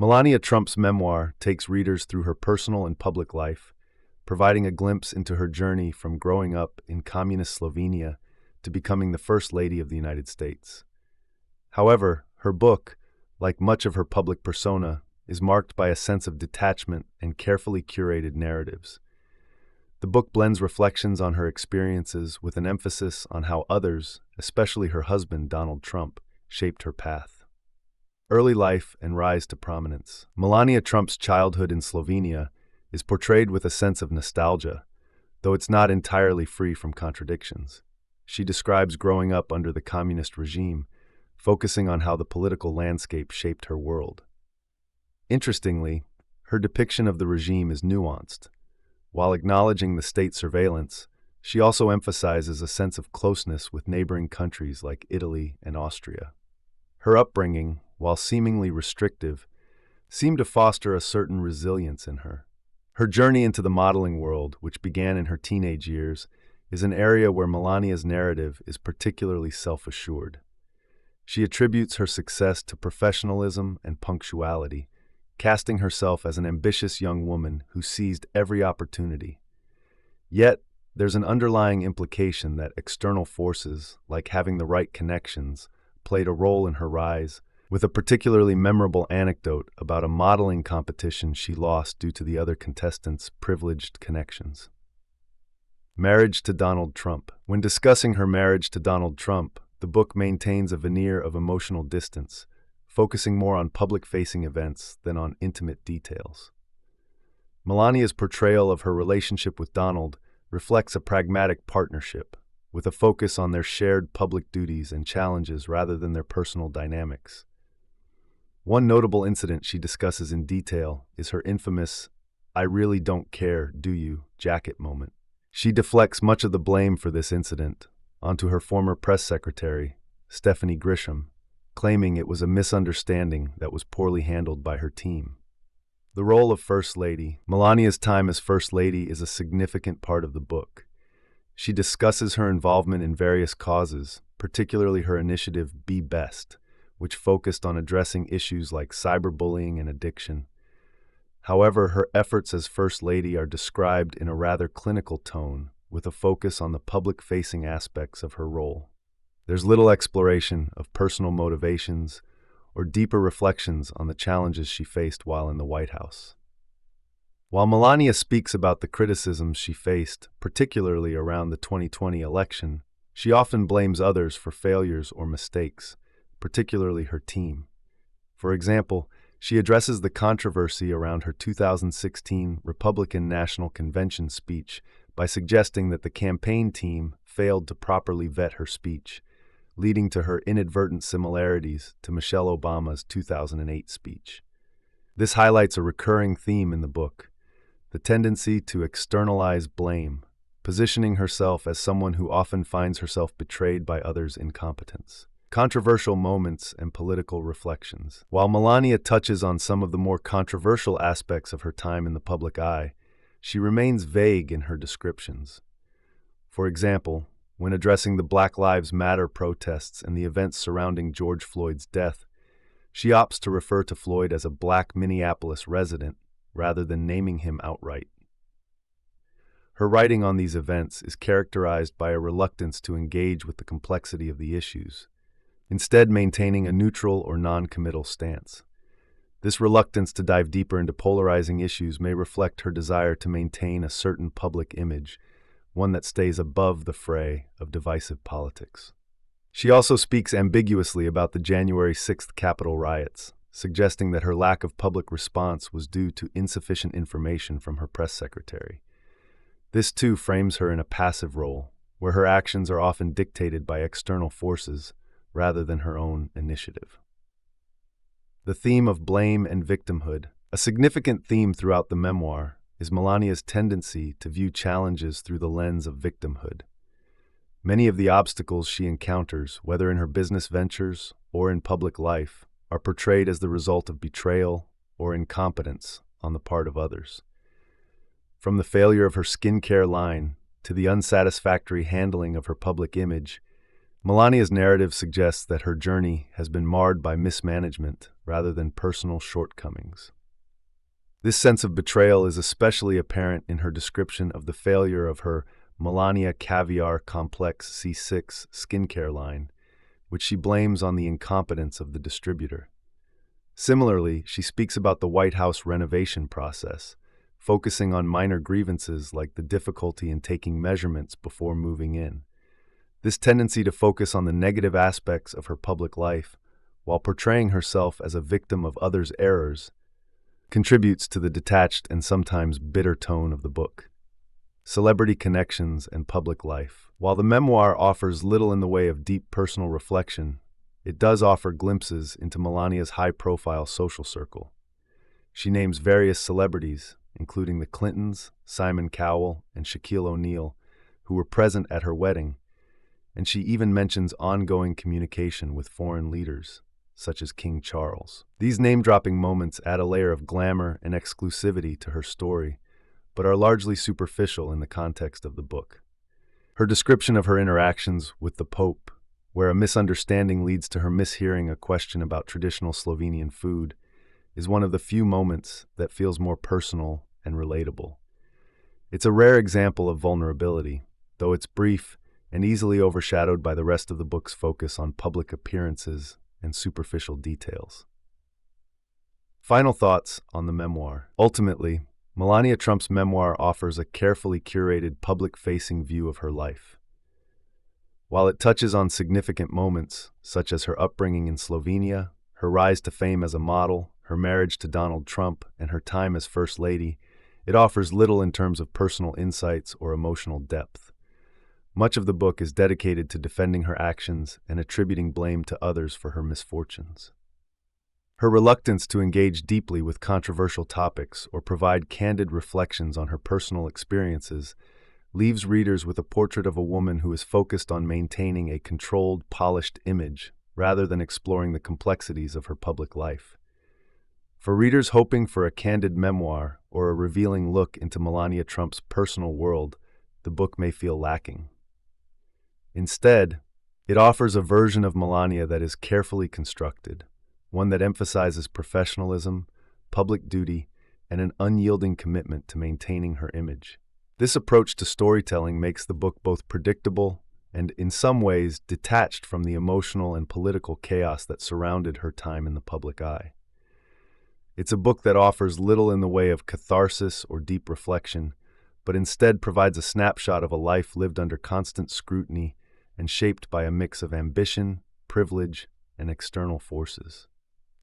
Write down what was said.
Melania Trump's memoir takes readers through her personal and public life, providing a glimpse into her journey from growing up in communist Slovenia to becoming the First Lady of the United States. However, her book, like much of her public persona, is marked by a sense of detachment and carefully curated narratives. The book blends reflections on her experiences with an emphasis on how others, especially her husband Donald Trump, shaped her path. Early life and rise to prominence. Melania Trump's childhood in Slovenia is portrayed with a sense of nostalgia, though it's not entirely free from contradictions. She describes growing up under the communist regime, focusing on how the political landscape shaped her world. Interestingly, her depiction of the regime is nuanced. While acknowledging the state surveillance, she also emphasizes a sense of closeness with neighboring countries like Italy and Austria. Her upbringing, while seemingly restrictive, seemed to foster a certain resilience in her. Her journey into the modeling world, which began in her teenage years, is an area where Melania's narrative is particularly self-assured. She attributes her success to professionalism and punctuality, casting herself as an ambitious young woman who seized every opportunity. Yet, there's an underlying implication that external forces, like having the right connections, played a role in her rise, with a particularly memorable anecdote about a modeling competition she lost due to the other contestants' privileged connections. Marriage to Donald Trump. When discussing her marriage to Donald Trump, the book maintains a veneer of emotional distance, focusing more on public-facing events than on intimate details. Melania's portrayal of her relationship with Donald reflects a pragmatic partnership, with a focus on their shared public duties and challenges rather than their personal dynamics. One notable incident she discusses in detail is her infamous "I really don't care, do you?" jacket moment. She deflects much of the blame for this incident onto her former press secretary, Stephanie Grisham, claiming it was a misunderstanding that was poorly handled by her team. The role of First Lady. Melania's time as First Lady is a significant part of the book. She discusses her involvement in various causes, particularly her initiative Be Best, which focused on addressing issues like cyberbullying and addiction. However, her efforts as First Lady are described in a rather clinical tone, with a focus on the public-facing aspects of her role. There's little exploration of personal motivations or deeper reflections on the challenges she faced while in the White House. While Melania speaks about the criticisms she faced, particularly around the 2020 election, she often blames others for failures or mistakes, particularly her team. For example, she addresses the controversy around her 2016 Republican National Convention speech by suggesting that the campaign team failed to properly vet her speech, leading to her inadvertent similarities to Michelle Obama's 2008 speech. This highlights a recurring theme in the book: the tendency to externalize blame, positioning herself as someone who often finds herself betrayed by others' incompetence. Controversial moments and political reflections. While Melania touches on some of the more controversial aspects of her time in the public eye, she remains vague in her descriptions. For example, when addressing the Black Lives Matter protests and the events surrounding George Floyd's death, she opts to refer to Floyd as a Black Minneapolis resident rather than naming him outright. Her writing on these events is characterized by a reluctance to engage with the complexity of the issues, instead maintaining a neutral or non-committal stance. This reluctance to dive deeper into polarizing issues may reflect her desire to maintain a certain public image, one that stays above the fray of divisive politics. She also speaks ambiguously about the January 6th Capitol riots, suggesting that her lack of public response was due to insufficient information from her press secretary. This too frames her in a passive role, where her actions are often dictated by external forces rather than her own initiative. The theme of blame and victimhood. A significant theme throughout the memoir is Melania's tendency to view challenges through the lens of victimhood. Many of the obstacles she encounters, whether in her business ventures or in public life, are portrayed as the result of betrayal or incompetence on the part of others. From the failure of her skincare line to the unsatisfactory handling of her public image, Melania's narrative suggests that her journey has been marred by mismanagement rather than personal shortcomings. This sense of betrayal is especially apparent in her description of the failure of her Melania Caviar Complex C6 skincare line, which she blames on the incompetence of the distributor. Similarly, she speaks about the White House renovation process, focusing on minor grievances like the difficulty in taking measurements before moving in. This tendency to focus on the negative aspects of her public life, while portraying herself as a victim of others' errors, contributes to the detached and sometimes bitter tone of the book. Celebrity connections and public life. While the memoir offers little in the way of deep personal reflection, it does offer glimpses into Melania's high-profile social circle. She names various celebrities, including the Clintons, Simon Cowell, and Shaquille O'Neal, who were present at her wedding, and she even mentions ongoing communication with foreign leaders, such as King Charles. These name-dropping moments add a layer of glamour and exclusivity to her story, but are largely superficial in the context of the book. Her description of her interactions with the Pope, where a misunderstanding leads to her mishearing a question about traditional Slovenian food, is one of the few moments that feels more personal and relatable. It's a rare example of vulnerability, though it's brief and easily overshadowed by the rest of the book's focus on public appearances and superficial details. Final thoughts on the memoir. Ultimately, Melania Trump's memoir offers a carefully curated public-facing view of her life. While it touches on significant moments, such as her upbringing in Slovenia, her rise to fame as a model, her marriage to Donald Trump, and her time as First Lady, it offers little in terms of personal insights or emotional depth. Much of the book is dedicated to defending her actions and attributing blame to others for her misfortunes. Her reluctance to engage deeply with controversial topics or provide candid reflections on her personal experiences leaves readers with a portrait of a woman who is focused on maintaining a controlled, polished image rather than exploring the complexities of her public life. For readers hoping for a candid memoir or a revealing look into Melania Trump's personal world, the book may feel lacking. Instead, it offers a version of Melania that is carefully constructed, one that emphasizes professionalism, public duty, and an unyielding commitment to maintaining her image. This approach to storytelling makes the book both predictable and, in some ways, detached from the emotional and political chaos that surrounded her time in the public eye. It's a book that offers little in the way of catharsis or deep reflection, but instead provides a snapshot of a life lived under constant scrutiny and shaped by a mix of ambition, privilege, and external forces.